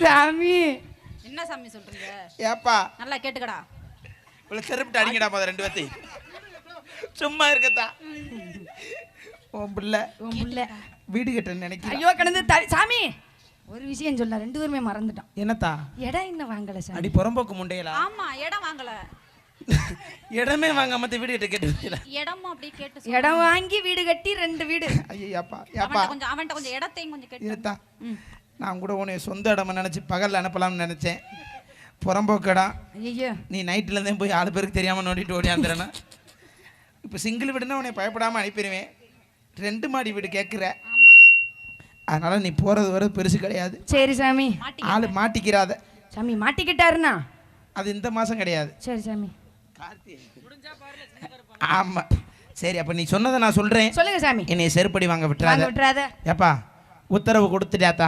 சாமி என்ன சாமி சொல்றீங்க? ஏப்பா நல்லா கேட்டுக்கடா. இவ்வளோ செருப்பிட்டு அடிங்கடா போத 2 பேர்த்தி சும்மா இருக்கத்தா. உன் பிள்ளை வீடு கட்டன்னு நினைக்கிறேன். ஐயோ கிடந்து சாமி ஒரு விஷயம் சொல்ல 2 பேருமே மறந்துட்டோம். என்னத்தா இடம் இன்னும் வாங்கல சாமி. அடி புறம்போக்கு முண்டையலா? ஆமா, இடம் வாங்கல. இடமே வாங்க மத்த வீடு கட்ட கேட்டு இடமும் அப்படி கேட்டு இடம் வாங்கி வீடு கட்டி 2 வீடு. ஐயாப்பா ஏப்பா அவன்கிட்ட கொஞ்சம் இடத்தையும் கொஞ்சம் கேட்டு. இருத்தா நான் கூட உன்னை சொந்த இடமா நினச்சி பகலில் அனுப்பலாம்னு நினச்சேன். புறம்போக்கடா ஐயோ நீ நைட்டில் தான் போய் 4 பேருக்கு தெரியாமல் நோண்டிட்டு ஓடியாந்துறேன்னா. இப்போ சிங்கிள் வீடுன்னா உன்னை பயப்படாமல் அனுப்பிடுவேன். 2 மாடி வீடு கேட்குற, அதனால நீ போகிறது வர பெருசு கிடையாது. சரி சாமி. ஆள் மாட்டிக்கிறாத சாமி. மாட்டிக்கிட்டாருன்னா அது இந்த மாதம் கிடையாது. சரி சாமி. ஆமாம் சரி, அப்போ நீ சொன்னதை நான் சொல்கிறேன். சொல்லுங்க சாமி. என்னை செருப்படி வாங்க விட்டுறாத. விட்டுறாத. ஏப்பா உத்தரவு கொடுத்துட்டாத்தா?